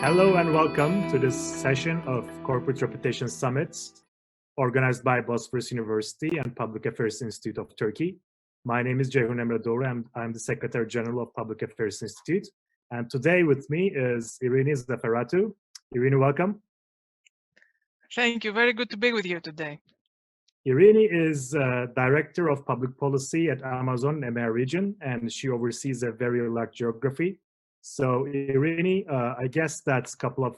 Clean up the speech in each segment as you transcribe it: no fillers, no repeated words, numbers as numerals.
Hello and welcome to this session of Corporate Reputation Summits organized by Bosphorus University and Public Affairs Institute of Turkey. My name is Ceyhun Emre Doğru and I'm the Secretary General of Public Affairs Institute. And today with me is Eirini Zafeiratou. Eirini, welcome. Thank you. Very good to be with you today. Eirini is Director of Public Policy at Amazon EMEA region, and she oversees a very large geography. So Eirini, I guess that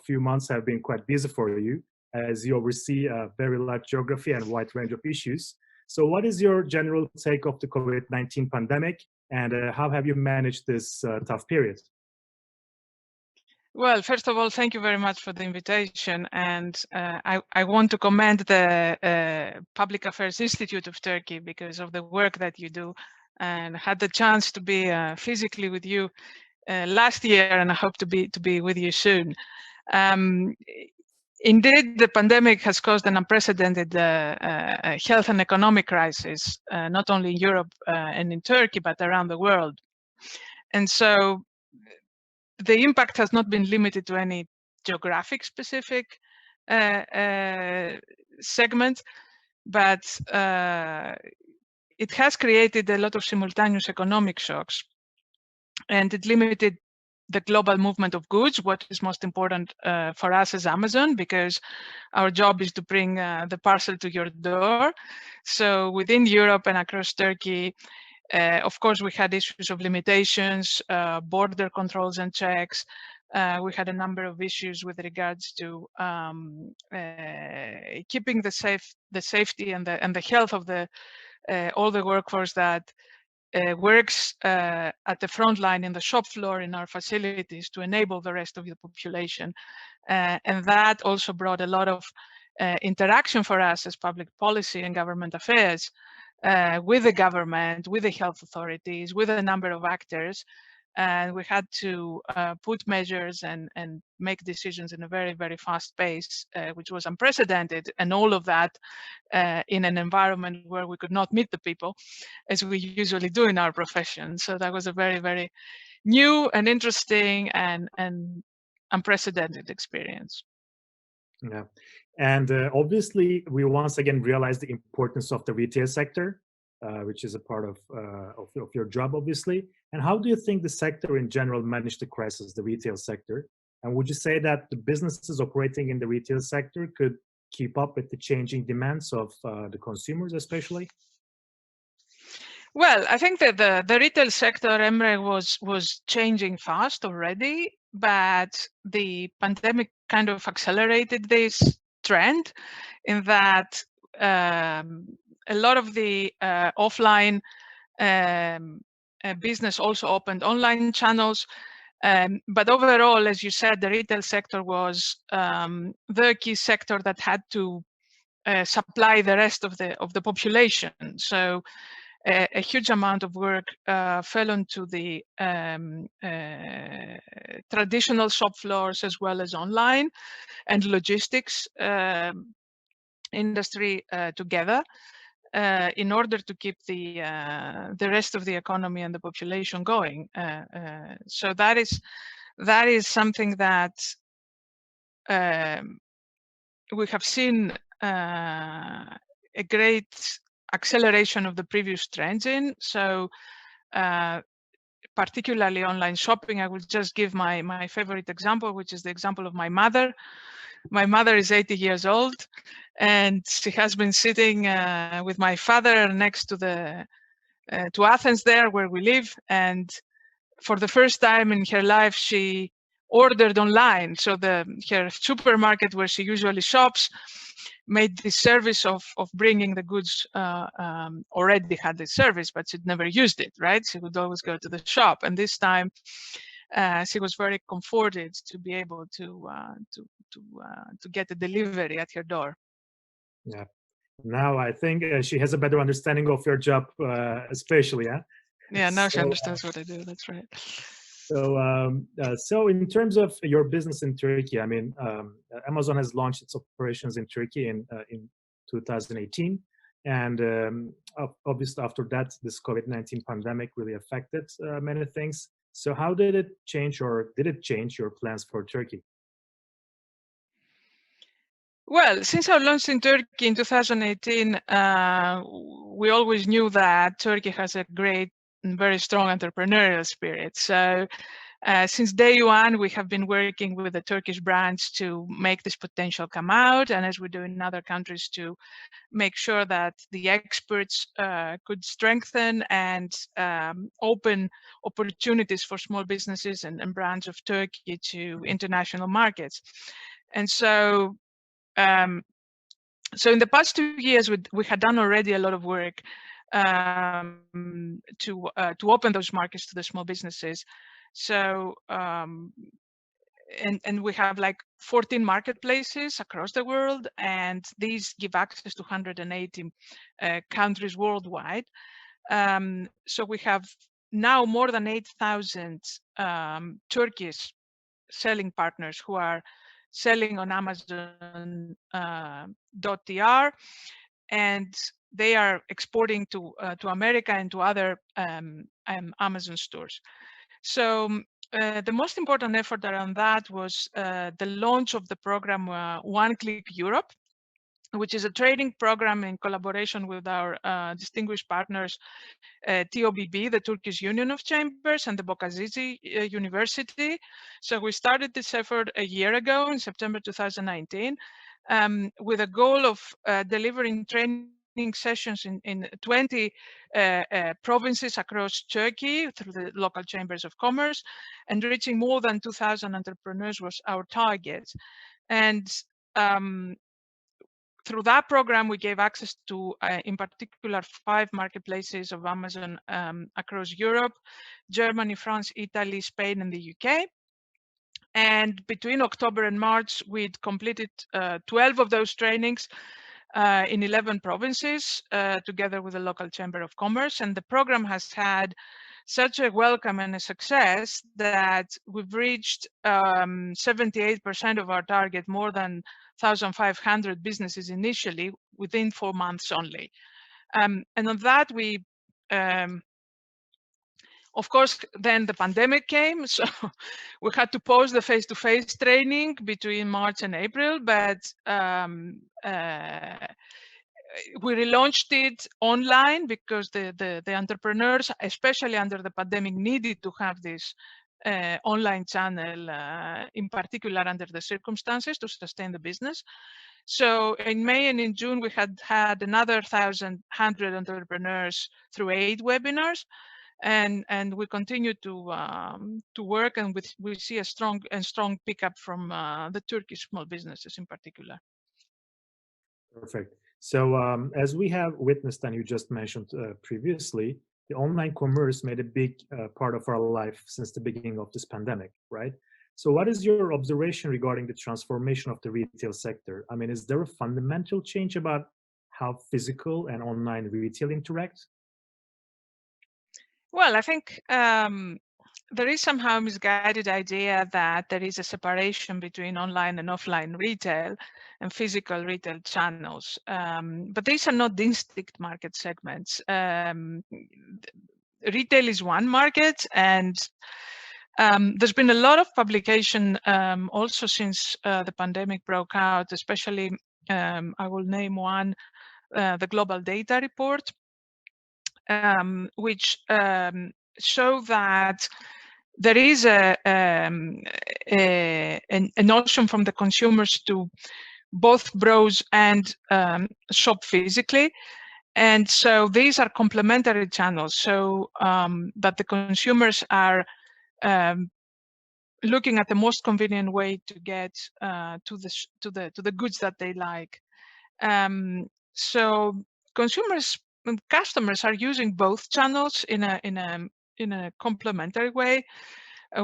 few months have been quite busy for you as you oversee a very large geography and wide range of issues. So what is your general take of the COVID-19 pandemic and how have you managed this tough period? Well, first of all, thank you very much for the invitation. And I want to commend the Public Affairs Institute of Turkey because of the work that you do, and had the chance to be physically with you last year, and I hope to be with you soon. Indeed, the pandemic has caused an unprecedented health and economic crisis, not only in Europe and in Turkey, but around the world. And so the impact has not been limited to any geographic specific segment, but it has created a lot of simultaneous economic shocks, and it limited the global movement of goods, what is most important for us as Amazon, because our job is to bring the parcel to your door. So within Europe and across Turkey, of course, we had issues of limitations, border controls and checks. We had a number of issues with regards to keeping the safety and the health of all the workforce that works at the front line in the shop floor in our facilities to enable the rest of the population. And that also brought a lot of interaction for us as public policy and government affairs with the government, with the health authorities, with a number of actors. And we had to put measures and make decisions in a very, very fast pace, which was unprecedented. And all of that in an environment where we could not meet the people as we usually do in our profession. So that was a very, very new and interesting and unprecedented experience. Yeah. And obviously, we once again realized the importance of the retail sector, which is a part of your job, obviously. And how do you think the sector in general managed the crisis, the retail sector? And would you say that the businesses operating in the retail sector could keep up with the changing demands of the consumers, especially? Well, I think that the retail sector, Emre, was changing fast already, but the pandemic kind of accelerated this trend in that a lot of the offline business also opened online channels. But overall, as you said, the retail sector was the key sector that had to supply the rest of the population. So a huge amount of work fell onto the traditional shop floors as well as online and logistics industry together in order to keep the rest of the economy and the population going. So that is something that we have seen a great acceleration of the previous trends in. So particularly online shopping, I will just give my favorite example, which is the example of my mother. My mother is 80 years old, and she has been sitting with my father next to Athens there where we live. And for the first time in her life, she ordered online. So her supermarket where she usually shops made this service of bringing the goods, already had this service, but she'd never used it, right? She would always go to the shop. And this time she was very comforted to be able to get a delivery at her door. Yeah. Now I think she has a better understanding of your job, especially, yeah? Yeah, now she understands what I do, that's right. So in terms of your business in Turkey, I mean, Amazon has launched its operations in Turkey in 2018. And obviously after that, this COVID-19 pandemic really affected many things. So how did it change, or did it change your plans for Turkey? Well, since our launch in Turkey in 2018, we always knew that Turkey has a great and very strong entrepreneurial spirit. So since day one, we have been working with the Turkish branch to make this potential come out, and as we do in other countries, to make sure that the experts could strengthen and open opportunities for small businesses and brands of Turkey to international markets. And so so in the past 2 years, we had done already a lot of work to open those markets to the small businesses. So and we have like 14 marketplaces across the world, and these give access to 180 countries worldwide. So we have now more than 8,000 Turkish selling partners who are selling on Amazon.tr, and they are exporting to America and to other Amazon stores. So the most important effort around that was the launch of the program One Click Europe, which is a training program in collaboration with our distinguished partners, TOBB, the Turkish Union of Chambers, and the Bogazici University. So we started this effort a year ago in September 2019 with a goal of delivering training sessions in 20 provinces across Turkey through the local chambers of commerce, and reaching more than 2,000 entrepreneurs was our target. And through that program, we gave access to, in particular, 5 marketplaces of Amazon across Europe, Germany, France, Italy, Spain, and the UK. And between October and March, we'd completed 12 of those trainings in 11 provinces, together with the local chamber of commerce. And the program has had such a welcome and a success that we've reached 78% of our target, more than 1,500 businesses initially within 4 months only. And on that, we, of course, then the pandemic came, so we had to pause the face-to-face training between March and April, but we relaunched it online because the entrepreneurs, especially under the pandemic, needed to have this online channel, in particular under the circumstances, to sustain the business. So in May and in June, we had another 1,100 entrepreneurs through 8 webinars, and we continue to work, and we see a strong pickup from the Turkish small businesses in particular. Perfect. So as we have witnessed, and you just mentioned previously, the online commerce made a big part of our life since the beginning of this pandemic, right? So what is your observation regarding the transformation of the retail sector? I mean, is there a fundamental change about how physical and online retail interact? Well, I think there is somehow misguided idea that there is a separation between online and offline retail and physical retail channels. But these are not distinct market segments. Retail is one market, and there's been a lot of publication also since the pandemic broke out, especially I will name one, the Global Data Report, which show that there is a notion from the consumers to both browse and shop physically. And so these are complementary channels, so that the consumers are looking at the most convenient way to get to the goods that they like. So consumers and customers are using both channels in a complementary way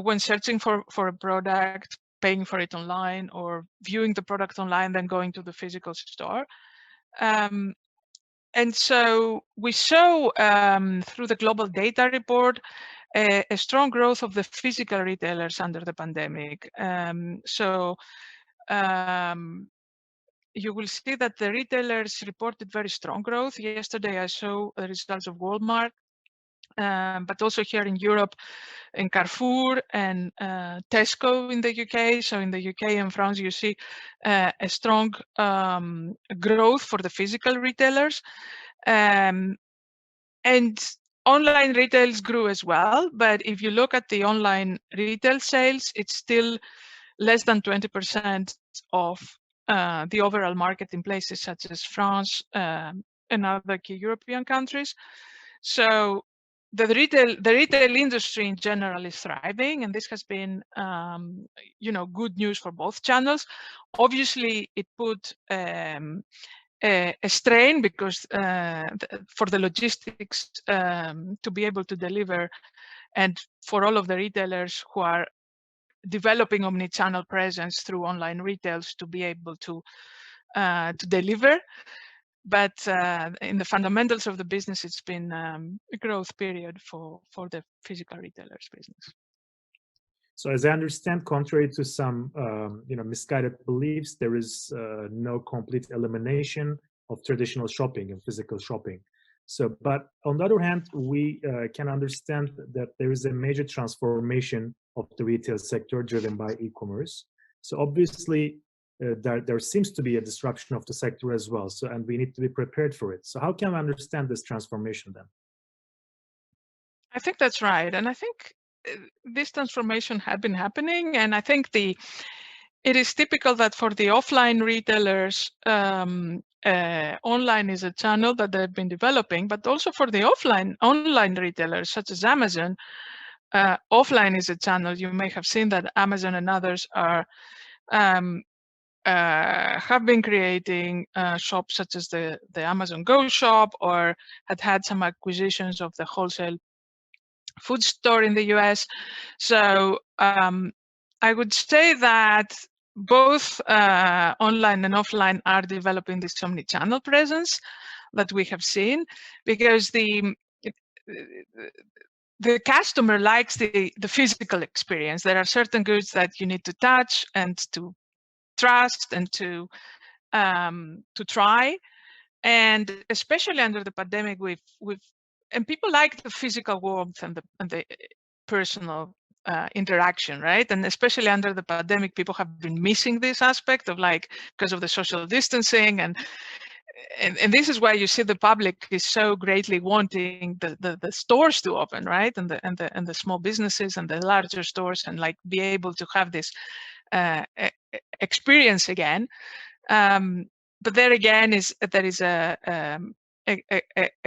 when searching for a product, paying for it online, or viewing the product online, then going to the physical store. And so we saw through the Global Data Report a strong growth of the physical retailers under the pandemic. You will see that the retailers reported very strong growth. Yesterday, I saw the results of Walmart, but also here in Europe, in Carrefour and Tesco in the UK. So in the UK and France, you see a strong growth for the physical retailers. And online retails grew as well. But if you look at the online retail sales, it's still less than 20% of the overall market in places such as France and other key European countries. So the retail industry in general is thriving, and this has been, good news for both channels. Obviously, it put a strain because for the logistics to be able to deliver, and for all of the retailers who are developing omni-channel presence through online retails to be able to deliver. But in the fundamentals of the business, it's been a growth period for the physical retailers business. So as I understand, contrary to some misguided beliefs, there is no complete elimination of traditional shopping and physical shopping. So, but on the other hand, we can understand that there is a major transformation of the retail sector driven by e-commerce. So obviously, there seems to be a disruption of the sector as well. So, and we need to be prepared for it. So how can we understand this transformation then? I think that's right. And I think this transformation had been happening. And I think it is typical that for the offline retailers, online is a channel that they've been developing, but also for the online retailers such as Amazon, offline is a channel. You may have seen that Amazon and others are have been creating shops such as the Amazon Go shop, or had some acquisitions of the wholesale food store in the US. So I would say that both online and offline are developing this omni-channel presence that we have seen, because the customer likes the physical experience. There are certain goods that you need to touch and to trust and to try, and especially under the pandemic, and people like the physical warmth and the personal interaction, right? And especially under the pandemic, people have been missing this aspect of, like, because of the social distancing, and this is why you see the public is so greatly wanting the stores to open, right? And the small businesses and the larger stores, and like be able to have this experience again. But there again there is a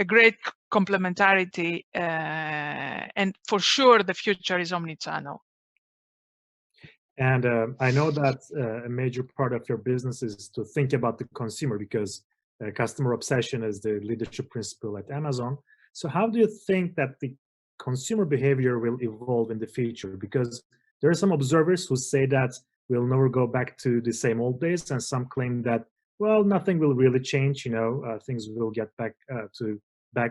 great complementarity, and for sure the future is omni-channel. And I know that a major part of your business is to think about the consumer, because customer obsession is the leadership principle at Amazon. So how do you think that the consumer behavior will evolve in the future? Because there are some observers who say that we'll never go back to the same old days, and some claim that, well, nothing will really change, things will get back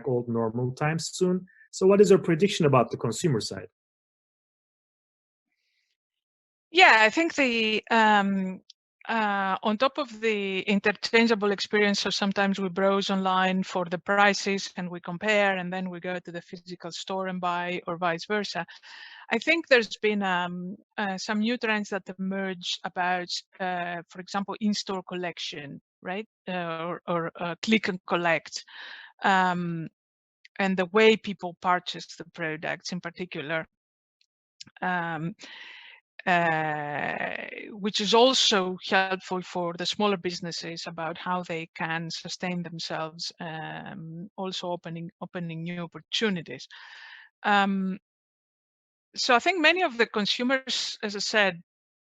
old normal times soon. So what is your prediction about the consumer side? Yeah, I think on top of the interchangeable experience, so sometimes we browse online for the prices and we compare, and then we go to the physical store and buy, or vice versa. I think there's been some new trends that emerge about, for example, in-store collection, right? Or click and collect, and the way people purchase the products in particular. Which is also helpful for the smaller businesses about how they can sustain themselves, also opening new opportunities. So I think many of the consumers, as I said,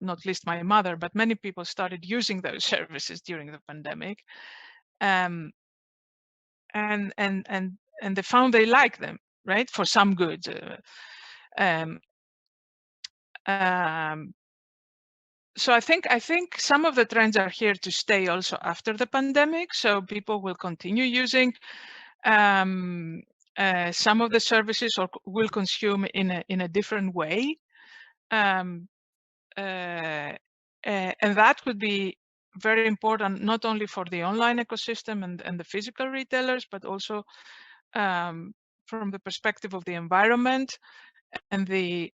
not least my mother, but many people started using those services during the pandemic, and they found they like them, right, for some goods. So I think some of the trends are here to stay also after the pandemic. So people will continue using some of the services, or will consume in a different way, and that would be very important, not only for the online ecosystem and the physical retailers, but also from the perspective of the environment and the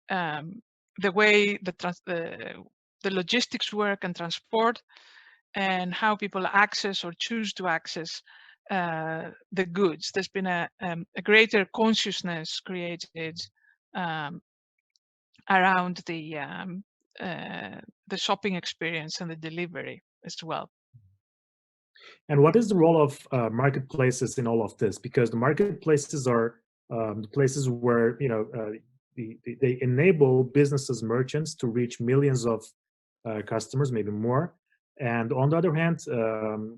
way the logistics work and transport, and how people access or choose to access the goods. There's been a greater consciousness created around the shopping experience and the delivery as well. And what is the role of marketplaces in all of this? Because the marketplaces are the places where they enable businesses, merchants to reach millions of customers, maybe more. And on the other hand,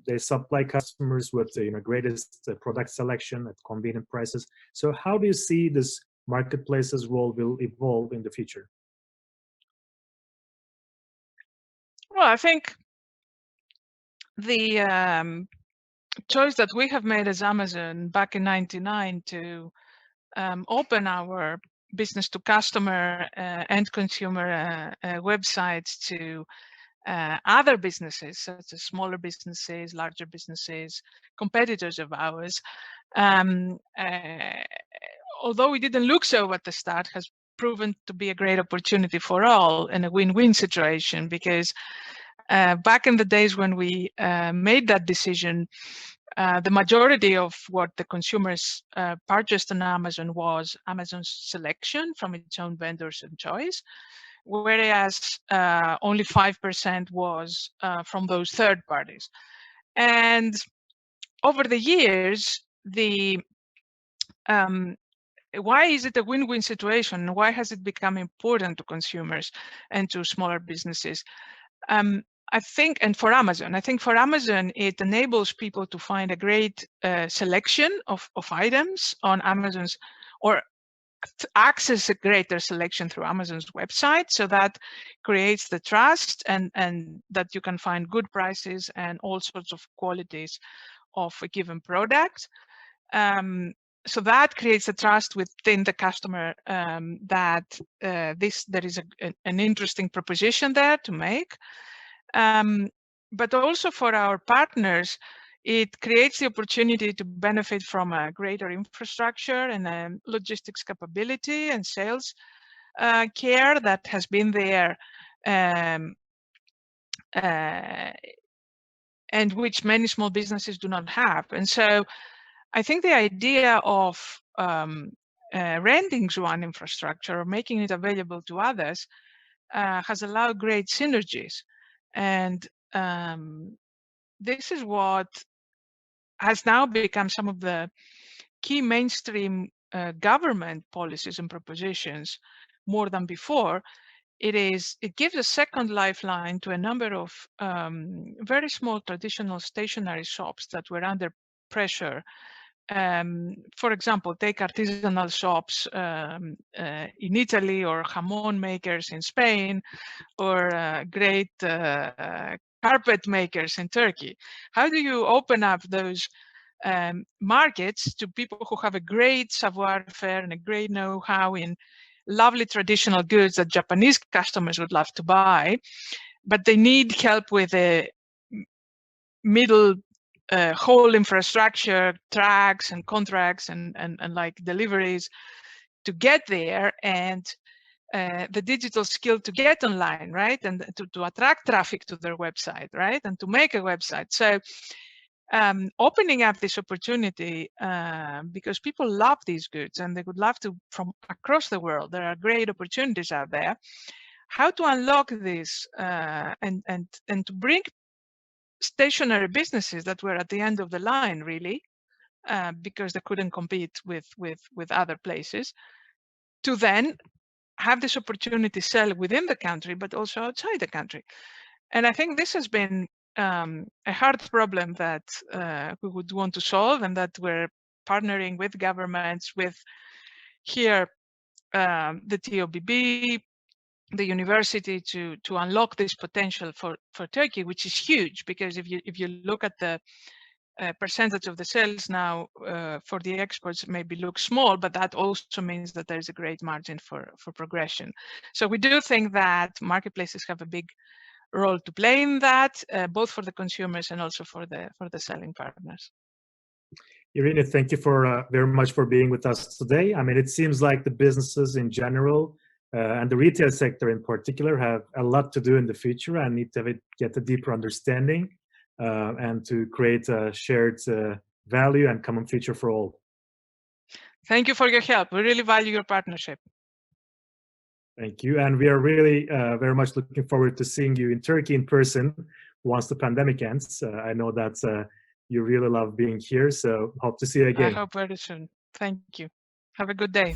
they supply customers with greatest product selection at convenient prices. So how do you see this marketplace's role will evolve in the future? Well, I think the choice that we have made as Amazon back in '99 to open our business to customer and consumer websites to other businesses, such as smaller businesses, larger businesses, competitors of ours, although it didn't look so at the start, has proven to be a great opportunity for all and a win-win situation, because back in the days when we made that decision, the majority of what the consumers purchased on Amazon was Amazon's selection from its own vendors and choice, whereas only 5% was from those third parties. And over the years, why is it a win-win situation? Why has it become important to consumers and to smaller businesses? I think, and for Amazon, it enables people to find a great selection of items on Amazon's, or access a greater selection through Amazon's website. So that creates the trust and that you can find good prices and all sorts of qualities of a given product. So that creates a trust within the customer that there is an interesting proposition there to make. But also for our partners, it creates the opportunity to benefit from a greater infrastructure and logistics capability and sales care that has been there, and which many small businesses do not have. And so I think the idea of renting one infrastructure or making it available to others has allowed great synergies. And this is what has now become some of the key mainstream government policies and propositions more than before. It gives a second lifeline to a number of very small traditional stationery shops that were under pressure. For example, take artisanal shops in Italy, or jamón makers in Spain, or great carpet makers in Turkey. How do you open up those markets to people who have a great savoir-faire and a great know-how in lovely traditional goods that Japanese customers would love to buy, but they need help with a middle whole infrastructure, tracks and contracts and like deliveries to get there, and the digital skill to get online, right? And to attract traffic to their website, right? And to make a website. So opening up this opportunity, because people love these goods and they would love to, from across the world, there are great opportunities out there. How to unlock this and to bring stationary businesses that were at the end of the line, really, because they couldn't compete with other places, to then have this opportunity to sell within the country, but also outside the country. And I think this has been a hard problem that we would want to solve, and that we're partnering with governments, with here the TOBB, the university, to unlock this potential for Turkey, which is huge, because if you look at the percentage of the sales now for the exports, maybe look small, but that also means that there's a great margin for progression. So we do think that marketplaces have a big role to play in that, both for the consumers and also for the selling partners. Eirini, thank you for very much for being with us today. I mean, it seems like the businesses in general and the retail sector in particular have a lot to do in the future and need to get a deeper understanding and to create a shared value and common future for all. Thank you for your help. We really value your partnership. Thank you. And we are really very much looking forward to seeing you in Turkey in person once the pandemic ends. I know that you really love being here, so hope to see you again. I hope very soon. Thank you. Have a good day.